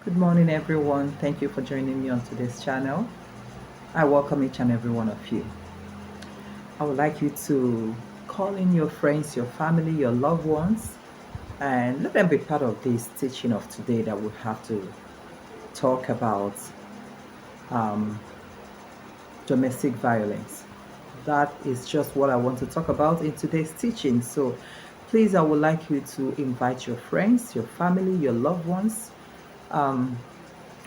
Good morning, everyone. Thank you for joining me on today's channel. I welcome each and every one of you. I would like you to call in your friends, your family, your loved ones, and let them be part of this teaching of today that we have to talk about um, domestic violence. That is just what I want to talk about in today's teaching. So please, I would like you to invite your friends, your family, your loved ones, um,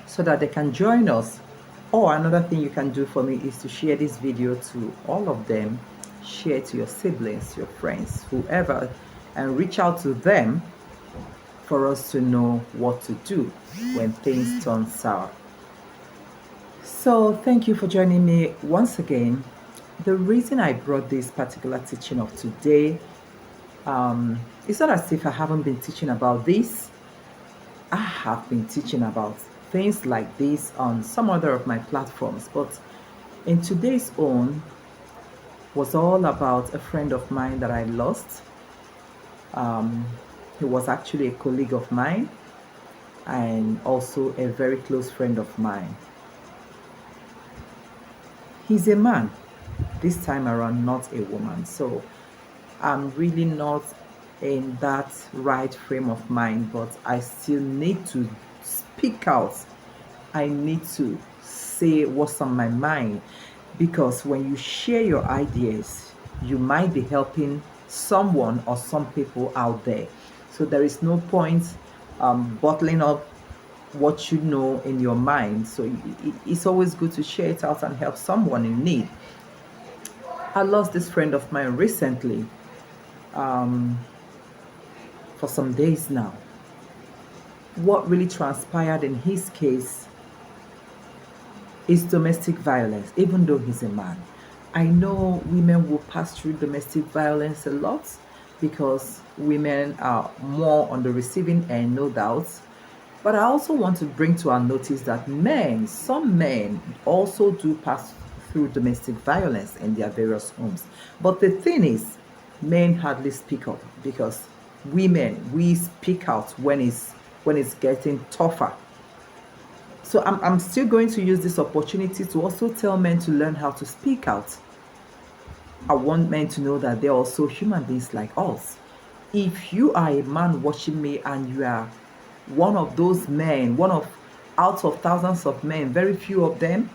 so that they can join us. Or another thing you can do for me is to share this video to all of them, share to your siblings, your friends, whoever, and reach out to them for us to know what to do when things turn sour. So thank you for joining me once again. The reason I brought this particular teaching of today, it's not as if I haven't been teaching about this. I have been teaching about things like this on some other of my platforms, but in today's own was all about a friend of mine that I lost. He was actually a colleague of mine and also a very close friend of mine. He's a man, this time around, not a woman. So I'm really not in that right frame of mind, but I still need to speak out. I need to say what's on my mind, because when you share your ideas, you might be helping someone or some people out there. So there is no point bottling up what you know in your mind. So it's always good to share it out and help someone in need. I lost this friend of mine recently, for some days now. What really transpired in his case is domestic violence, even though he's a man. I know women will pass through domestic violence a lot because women are more on the receiving end, no doubt. But I also want to bring to our notice that some men also do pass through domestic violence in their various homes. But the thing is, men hardly speak up because women, we speak out when it's getting tougher. So I'm still going to use this opportunity to also tell men to learn how to speak out. I want men to know that they're also human beings like us. If you are a man watching me and you are one of those men, one of out of thousands of men, very few of them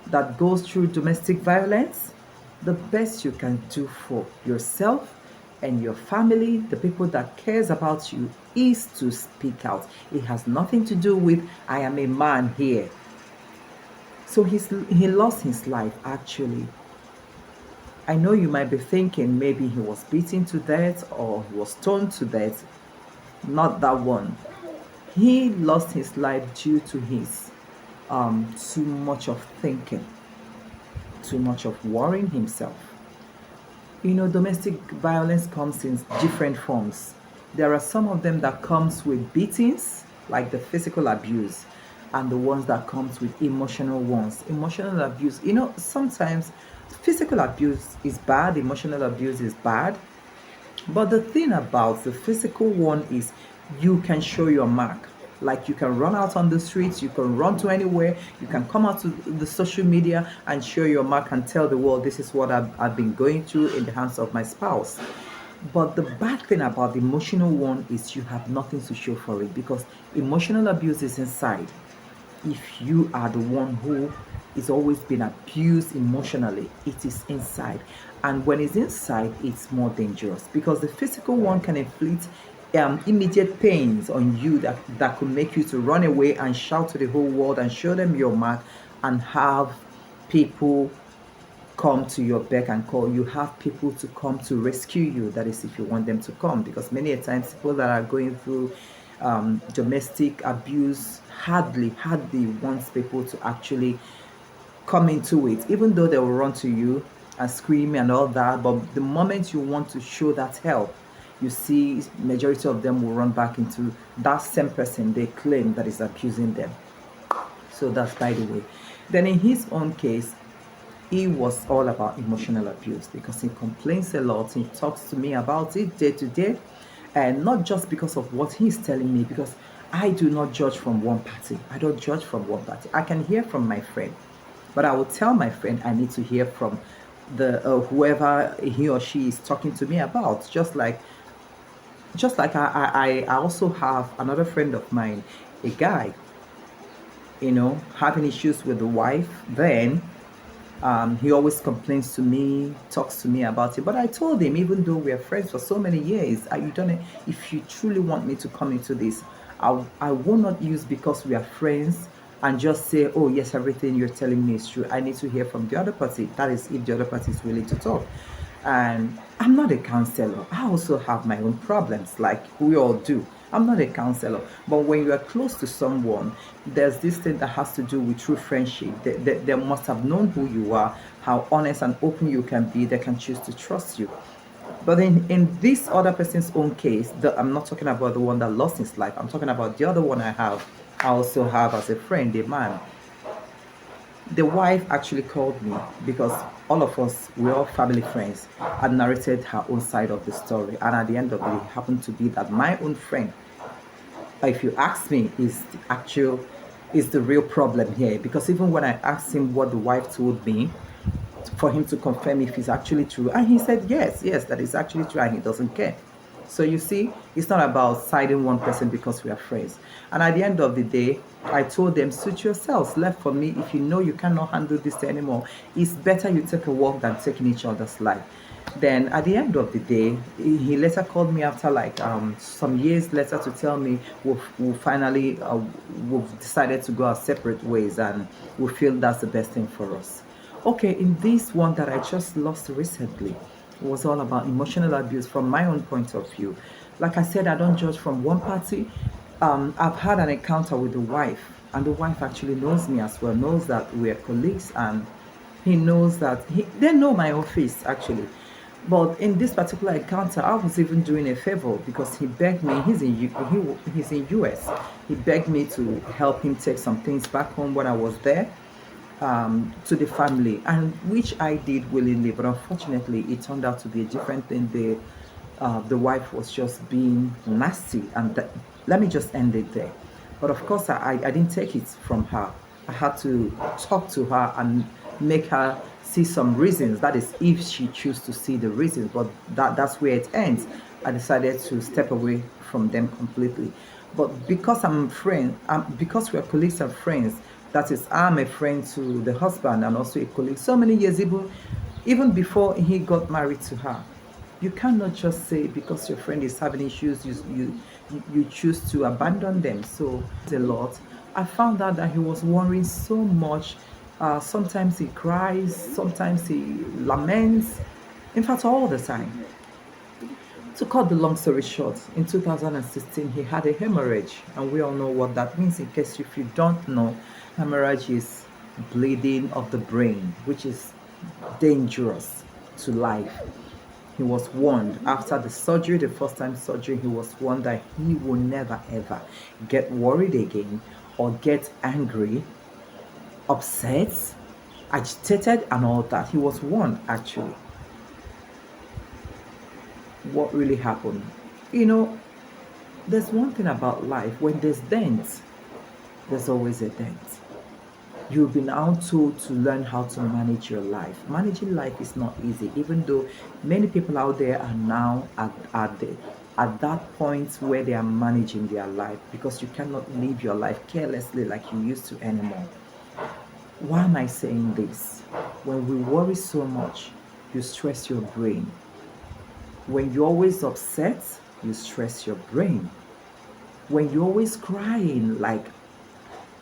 that goes through domestic violence, the best you can do for yourself and your family, the people that cares about you, is to speak out. It has nothing to do with I am a man here. So he lost his life actually. I know you might be thinking maybe he was beaten to death or he was stoned to death. Not that one. He lost his life due to his too much of thinking, too much of worrying himself. You know, domestic violence comes in different forms. There are some of them that comes with beatings, like the physical abuse, and the ones that comes with emotional ones. Emotional abuse, you know, sometimes physical abuse is bad, emotional abuse is bad. But the thing about the physical one is you can show your mark. Like you can run out on the streets, you can run to anywhere, you can come out to the social media and show your mark and tell the world this is what I've been going through in the hands of my spouse. But the bad thing about the emotional one is you have nothing to show for it because emotional abuse is inside. If you are the one who is always been abused emotionally, it is inside. And when it's inside, it's more dangerous because the physical one can inflict immediate pains on you that could make you to run away and shout to the whole world and show them your mark and have people come to your beck and call. You have people to come to rescue you. That is, if you want them to come, because many a times people that are going through domestic abuse hardly wants people to actually come into it, even though they will run to you and scream and all that. But the moment you want to show that help, you see majority of them will run back into that same person they claim that is abusing them. So that's by the way. Then in his own case, he was all about emotional abuse because he complains a lot. He talks to me about it day to day, and not just because of what he's telling me, because I do not judge from one party. I don't judge from one party. I can hear from my friend, but I will tell my friend I need to hear from the whoever he or she is talking to me about. Just like I also have another friend of mine, a guy, having issues with the wife. Then he always complains to me, talks to me about it. But I told him, even though we are friends for so many years, you done it. If you truly want me to come into this, I will not use because we are friends and just say, oh yes, everything you're telling me is true. I need to hear from the other party. That is, if the other party is willing to talk. And I'm not a counselor. I also have my own problems, like we all do. I'm not a counselor. But when you are close to someone, there's this thing that has to do with true friendship. They must have known who you are, how honest and open you can be. They can choose to trust you. But in this other person's own case, I'm not talking about the one that lost his life. I'm talking about the other one I have. I also have as a friend, a man. The wife actually called me because all of us, we're all family friends, and narrated her own side of the story. And at the end of it, it happened to be that my own friend, if you ask me, is the real problem here. Because even when I asked him what the wife told me, for him to confirm if it's actually true, and he said yes, that is actually true, and he doesn't care. So you see, it's not about siding one person because we are friends. And at the end of the day, I told them, suit yourselves. Left for me, if you know you cannot handle this anymore, it's better you take a walk than taking each other's life. Then at the end of the day, he later called me after like some years later to tell me we've finally we've decided to go our separate ways, and we feel that's the best thing for us. Okay, in this one that I just lost recently, was all about emotional abuse from my own point of view. Like I said, I don't judge from one party. I've had an encounter with the wife, and the wife actually knows me as well, knows that we're colleagues, and he knows that they know my office actually. But in this particular encounter, I was even doing a favor because he begged me. He's in US. He begged me to help him take some things back home when I was there, to the family, and which I did willingly. But unfortunately, it turned out to be a different thing. The wife was just being nasty, and let me just end it there. But of course, I didn't take it from her. I had to talk to her and make her see some reasons. That is, if she chooses to see the reasons. But that's where it ends. I decided to step away from them completely. But because because we're colleagues and friends, that is, I'm a friend to the husband and also a colleague. So many years, even before he got married to her. You cannot just say because your friend is having issues, you choose to abandon them. So it's a lot. I found out that he was worrying so much. Sometimes he cries, sometimes he laments. In fact, all the time. To cut the long story short, in 2016 he had a hemorrhage, and we all know what that means. In case if you don't know, hemorrhage is bleeding of the brain, which is dangerous to life. He was warned after the surgery, the first time surgery, he was warned that he will never ever get worried again or get angry, upset, agitated, and all that. He was warned actually. What really happened? You know, there's one thing about life: when there's dent, there's always a dent. You've been now told to learn how to manage your life. Managing life is not easy, even though many people out there are now at that point where they are managing their life, because you cannot live your life carelessly like you used to anymore. Why am I saying this? When we worry so much, you stress your brain. When you're always upset, you stress your brain. When you're always crying, like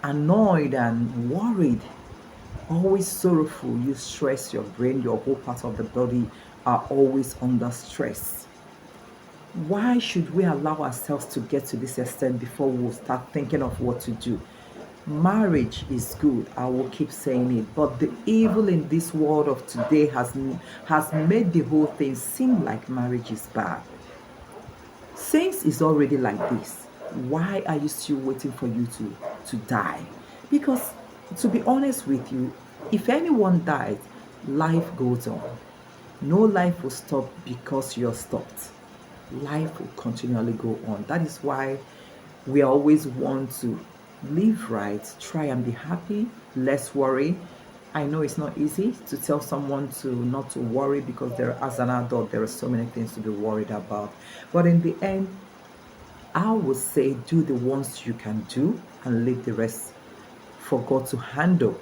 annoyed and worried, always sorrowful, you stress your brain. Your whole part of the body are always under stress. Why should we allow ourselves to get to this extent before we start thinking of what to do? Marriage is good, I will keep saying it, but the evil in this world of today has made the whole thing seem like marriage is bad. Since it's already like this, why are you still waiting for you to die? Because to be honest with you, if anyone died, life goes on. No life will stop because you're stopped. Life will continually go on. That is why We always want to live right, try and be happy, less worry. I know it's not easy to tell someone to not to worry because as an adult, there are so many things to be worried about. But in the end, I would say do the ones you can do and leave the rest for God to handle.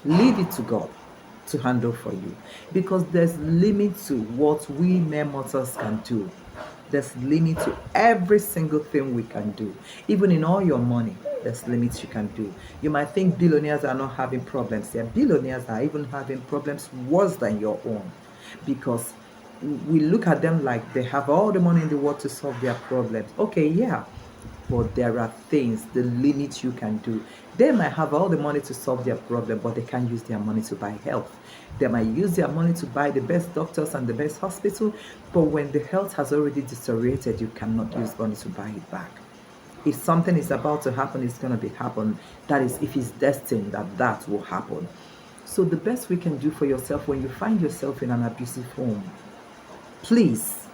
Leave it to God to handle for you because there's limit to what we mere mortals can do. There's limit to every single thing we can do. Even in all your money, there's limits you can do. You might think billionaires are not having problems. There billionaires are even having problems worse than your own because we look at them like they have all the money in the world to solve their problems. Okay, yeah, but there are things, the limits you can do. They might have all the money to solve their problem, but they can't use their money to buy health. They might use their money to buy the best doctors and the best hospital, but when the health has already deteriorated, you cannot use money to buy it back. If something is about to happen, it's going to be happen. That is, if it's destined that that will happen. So the best we can do for yourself when you find yourself in an abusive home, please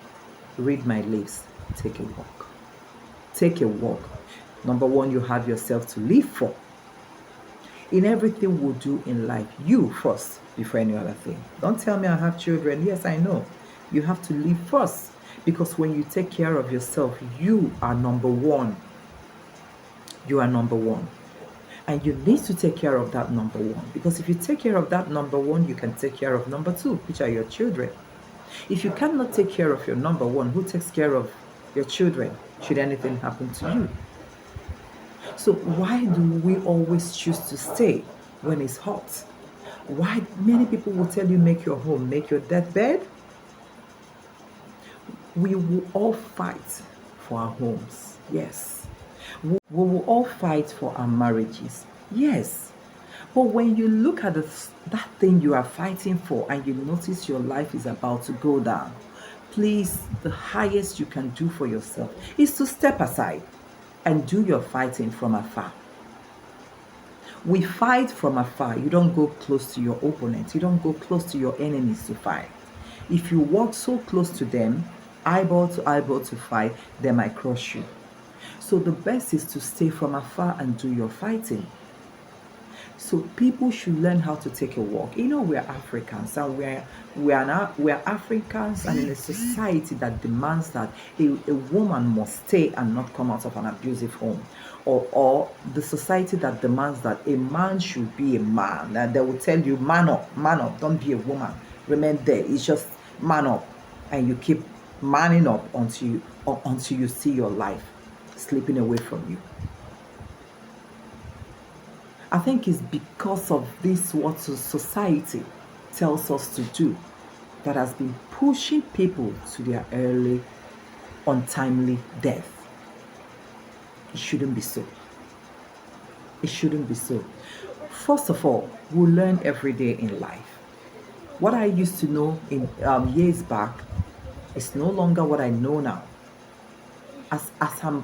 read my lips, take a walk. Take a walk. Number one, you have yourself to live for. In everything we do in life, you first before any other thing. Don't tell me I have children. Yes, I know. You have to live first because when you take care of yourself, you are number one. You are number one. And you need to take care of that number one because if you take care of that number one, you can take care of number two, which are your children. If you cannot take care of your number one, who takes care of your children should anything happen to you? So why do we always choose to stay when it's hot? Why many people will tell you make your home, make your deathbed? We will all fight for our homes. Yes. We will all fight for our marriages. Yes. But when you look at that thing you are fighting for and you notice your life is about to go down, please, the highest you can do for yourself is to step aside and do your fighting from afar. We fight from afar. You don't go close to your opponents. You don't go close to your enemies to fight. If you walk so close to them, eyeball to fight, they might crush you. So the best is to stay from afar and do your fighting. So people should learn how to take a walk. You know, we're Africans and we're Africans and in a society that demands that a woman must stay and not come out of an abusive home. Or the society that demands that a man should be a man. And they will tell you, man up, don't be a woman. Remain there. It's just man up. And you keep manning up until you see your life slipping away from you. I think it's because of this what society tells us to do that has been pushing people to their early, untimely death. It shouldn't be so. It shouldn't be so. First of all, we learn every day in life. What I used to know in years back is no longer what I know now. As I'm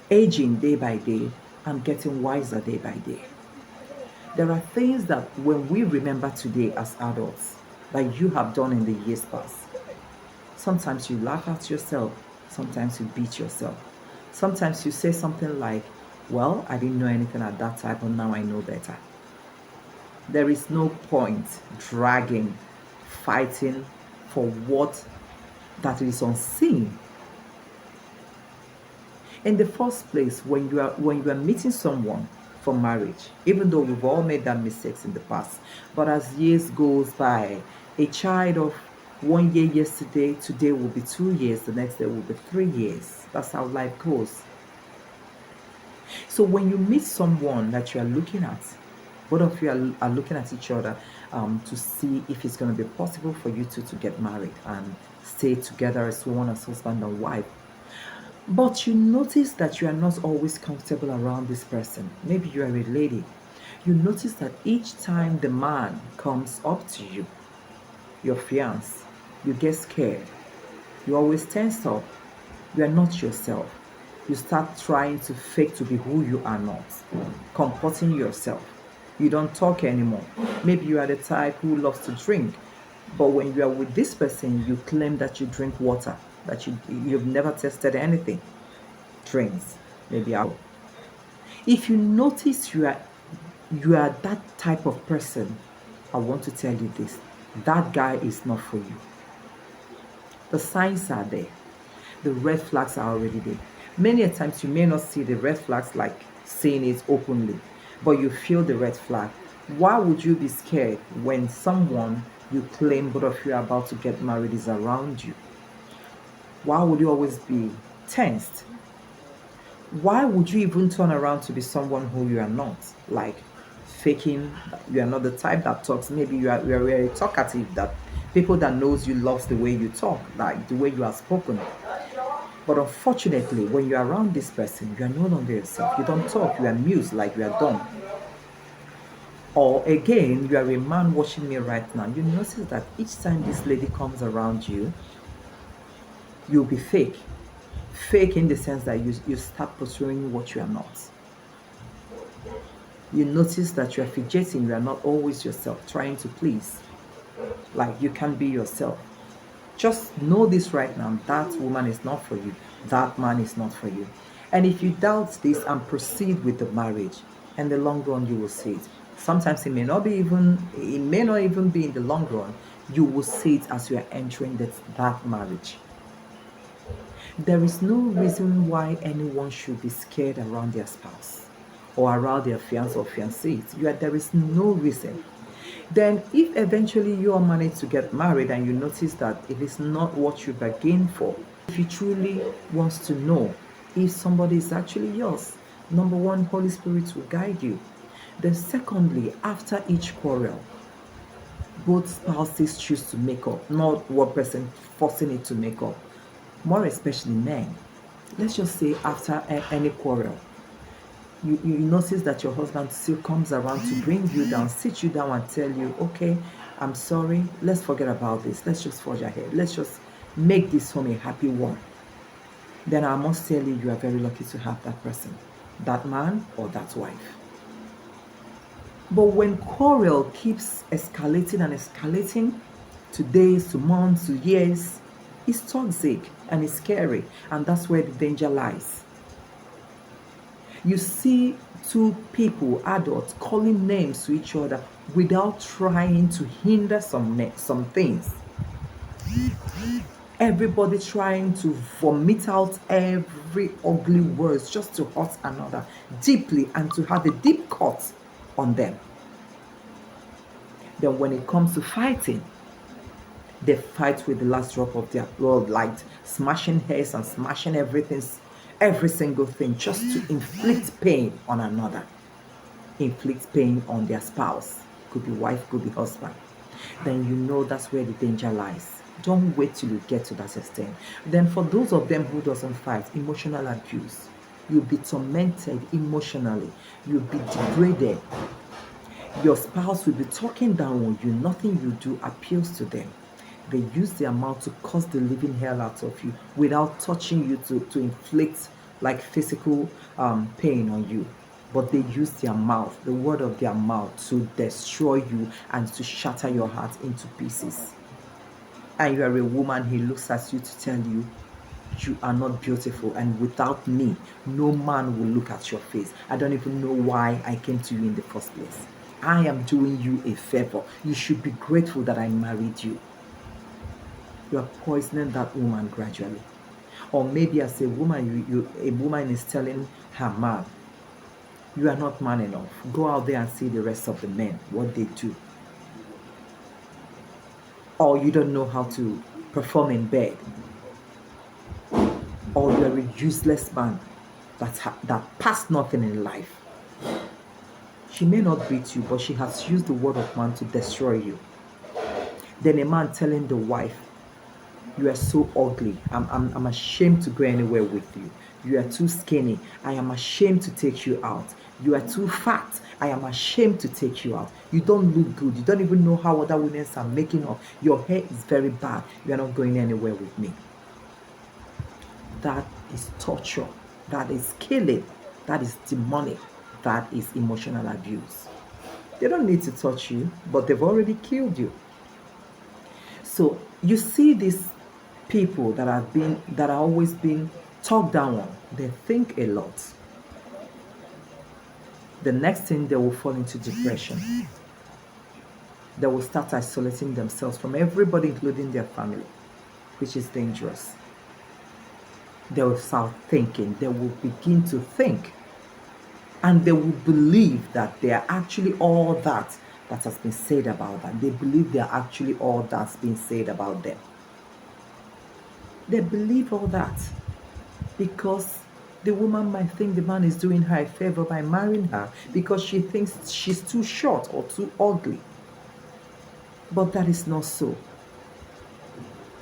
aging day by day, I'm getting wiser day by day. There are things that when we remember today as adults that you have done in the years past, sometimes you laugh at yourself, sometimes you beat yourself. Sometimes you say something like, well, I didn't know anything at that time, but now I know better. There is no point dragging, fighting for what that is unseen. In the first place, when you are meeting someone for marriage, even though we've all made that mistakes in the past, but as years goes by, a child of 1 year yesterday, today will be 2 years, the next day will be 3 years. That's how life goes. So when you meet someone that you are looking at, both of you are looking at each other to see if it's going to be possible for you two to get married and stay together as one, as husband and wife. But you notice that you are not always comfortable around this person. Maybe you are a lady. You notice that each time the man comes up to you, your fiancé, you get scared. You always tense up. You are not yourself. You start trying to fake to be who you are not, comporting yourself. You don't talk anymore. Maybe you are the type who loves to drink, but when you are with this person, you claim that you drink water, that you've never tested anything. Drinks, maybe alcohol. If you notice you are that type of person, I want to tell you this. That guy is not for you. The signs are there. The red flags are already there. Many a times you may not see the red flags like saying it openly, but you feel the red flag. Why would you be scared when someone you claim both of you are about to get married is around you? Why would you always be tensed? Why would you even turn around to be someone who you are not? Like faking, you are not the type that talks. Maybe you are very talkative, that people that knows you loves the way you talk, like the way you are spoken. But unfortunately, when you're around this person, you are no longer yourself. You don't talk, you are mute, like you are dumb. Or again, you are a man watching me right now. You notice that each time this lady comes around you, you'll be fake. Fake in the sense that you start pursuing what you are not. You notice that you are fidgeting, you are not always yourself, trying to please. Like you can't be yourself. Just know this right now. That woman is not for you. That man is not for you. And if you doubt this and proceed with the marriage, in the long run you will see it. Sometimes it may not even be in the long run. You will see it as you are entering that marriage. There is no reason why anyone should be scared around their spouse or around their fiance or fiancée. There is no reason. Then, if eventually you are managed to get married and you notice that it is not what you bargained for, if you truly wants to know if somebody is actually yours, number one, Holy Spirit will guide you. Then, secondly, after each quarrel, both spouses choose to make up, not one person forcing it to make up. More especially men. Let's just say after any quarrel, you notice that your husband still comes around to bring you down, sit you down and tell you, okay, I'm sorry, let's forget about this. Let's just forge ahead. Let's just make this home a happy one. Then I must tell you, you are very lucky to have that person, that man or that wife. But when quarrel keeps escalating and escalating to days, to months, to years, it's toxic and it's scary. And that's where the danger lies. You see two people, adults, calling names to each other without trying to hinder some things. Everybody trying to vomit out every ugly words just to hurt another deeply and to have a deep cut on them. Then when it comes to fighting, they fight with the last drop of their blood, like smashing heads and smashing everything, every single thing, just to inflict pain on another, inflict pain on their spouse. Could be wife, could be husband. Then you know that's where the danger lies. Don't wait till you get to that extent. Then for those of them who doesn't fight, emotional abuse. You'll be tormented emotionally. You'll be degraded. Your spouse will be talking down on you. Nothing you do appeals to them. They use their mouth to cause the living hell out of you without touching you to inflict like physical pain on you. But they use their mouth, the word of their mouth, to destroy you and to shatter your heart into pieces. And you are a woman, he looks at you to tell you, you are not beautiful, and without me, no man will look at your face. I don't even know why I came to you in the first place. I am doing you a favor. You should be grateful that I married you. You are poisoning that woman gradually. Or maybe as a woman, a woman is telling her man, you are not man enough. Go out there and see the rest of the men, what they do. Or you don't know how to perform in bed. Or you are a useless man that passed nothing in life. She may not beat you, but she has used the word of man to destroy you. Then a man telling the wife, you are so ugly. I'm ashamed to go anywhere with you. You are too skinny. I am ashamed to take you out. You are too fat. I am ashamed to take you out. You don't look good. You don't even know how other women are making up. Your hair is very bad. You are not going anywhere with me. That is torture. That is killing. That is demonic. That is emotional abuse. They don't need to touch you, but they've already killed you. So you see these people that are always being talked down on. They think a lot. The next thing, they will fall into depression. They will start isolating themselves from everybody, including their family, which is dangerous. They will start thinking, they will begin to think, and they will believe that they are actually all that has been said about them. They believe they are actually all that's been said about them. They believe all that because the woman might think the man is doing her a favor by marrying her because she thinks she's too short or too ugly. But that is not so.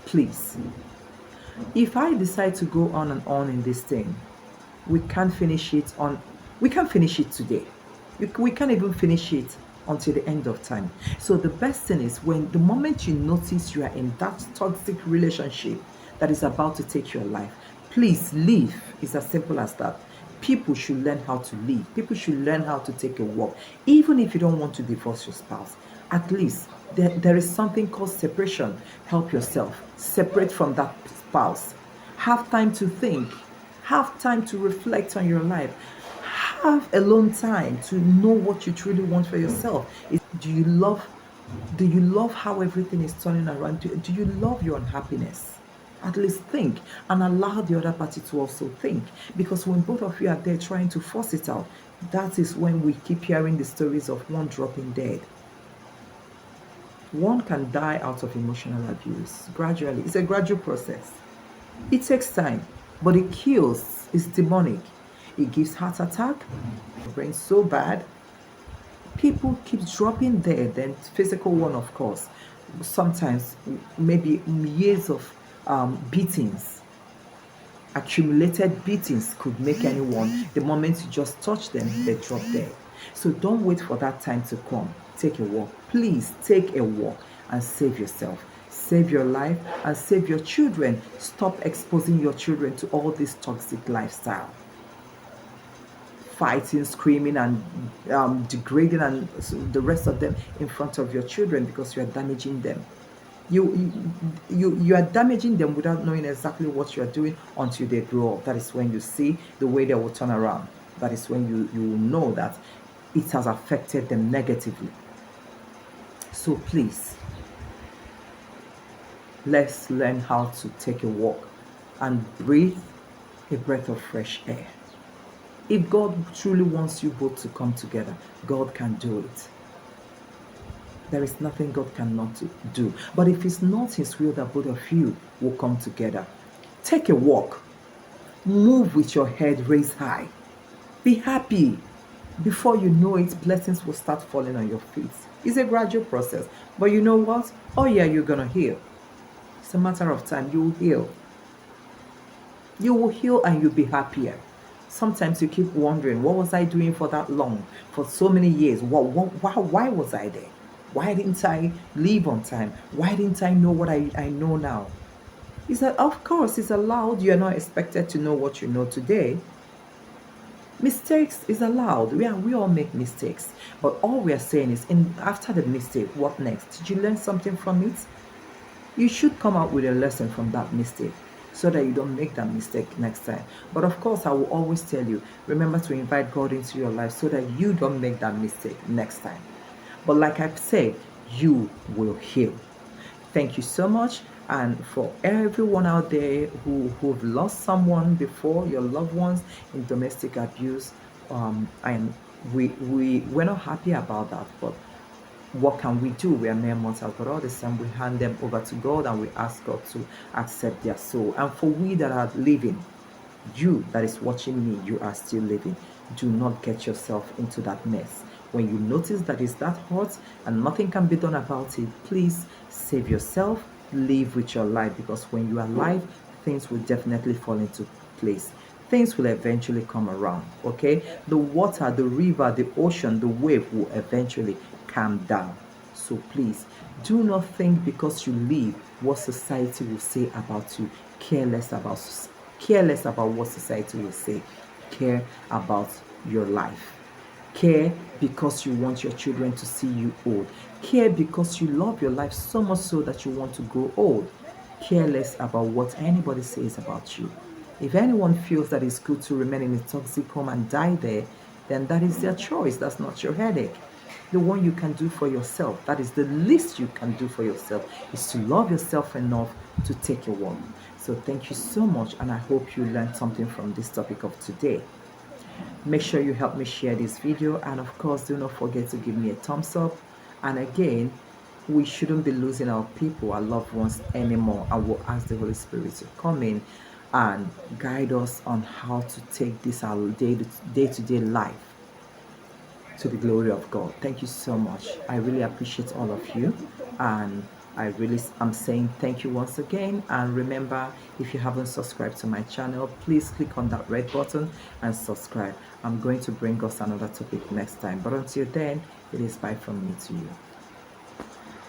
Please, if I decide to go on and on in this thing, we can't finish it today. We can't even finish it until the end of time. So the best thing is, when the moment you notice you are in that toxic relationship that is about to take your life, please leave. It's as simple as that. People should learn how to live. People should learn how to take a walk. Even if you don't want to divorce your spouse, at least there is something called separation. Help yourself. Separate from that spouse. Have time to think. Have time to reflect on your life. Have alone time to know what you truly want for yourself. Do you love how everything is turning around? Do you love your unhappiness? At least think, and allow the other party to also think. Because when both of you are there trying to force it out, that is when we keep hearing the stories of one dropping dead. One can die out of emotional abuse gradually. It's a gradual process. It takes time, but it kills. It's demonic. It gives heart attack, brain so bad. People keep dropping dead, then physical one, of course. Sometimes maybe years of beatings, accumulated beatings could make anyone, the moment you just touch them, they drop dead. So don't wait for that time to come. Take a walk. Please take a walk and save yourself. Save your life and save your children. Stop exposing your children to all this toxic lifestyle. Fighting, screaming, and degrading, and the rest of them in front of your children, because you are damaging them. You are damaging them without knowing exactly what you are doing until they grow up. That is when you see the way they will turn around. That is when you will know that it has affected them negatively. So please, let's learn how to take a walk and breathe a breath of fresh air. If God truly wants you both to come together, God can do it. There is nothing God cannot do. But if it's not His will that both of you will come together, take a walk. Move with your head raised high. Be happy. Before you know it, blessings will start falling on your feet. It's a gradual process. But you know what? Oh yeah, you're going to heal. It's a matter of time. You will heal. You will heal and you'll be happier. Sometimes you keep wondering, what was I doing for that long? For so many years? Why was I there? Why didn't I leave on time? Why didn't I know what I know now? He said, of course, it's allowed. You're not expected to know what you know today. Mistakes is allowed. We all make mistakes. But all we are saying is, after the mistake, what next? Did you learn something from it? You should come out with a lesson from that mistake, so that you don't make that mistake next time. But of course, I will always tell you, remember to invite God into your life so that you don't make that mistake next time. But like I've said, you will heal. Thank you so much. And for everyone out there who've lost someone before, your loved ones in domestic abuse, and we're not happy about that. But what can we do? We are mere mortals, but all the time we hand them over to God and we ask God to accept their soul. And for we that are living, you that is watching me, you are still living. Do not get yourself into that mess. When you notice that it's that hot and nothing can be done about it, please save yourself, live with your life, because when you are alive, things will definitely fall into place. Things will eventually come around, okay? The water, the river, the ocean, the wave will eventually calm down. So please, do not think because you live what society will say about you. Care less about what society will say. Care about your life. Care because you want your children to see you old. Care because you love your life so much so that you want to grow old. Care less about what anybody says about you. If anyone feels that it's good to remain in a toxic home and die there, then that is their choice. That's not your headache. The one you can do for yourself, that is the least you can do for yourself, is to love yourself enough to take a walk. So thank you so much, and I hope you learned something from this topic of today. Make sure you help me share this video, and of course do not forget to give me a thumbs up. And again, we shouldn't be losing our people, our loved ones anymore. I will ask the Holy Spirit to come in and guide us on how to take this our day-to-day life to the glory of God. Thank you so much. I really appreciate all of you, and I'm saying thank you once again. And remember, if you haven't subscribed to my channel, please click on that red button and subscribe. I'm going to bring us another topic next time, but until then, it is bye from me to you.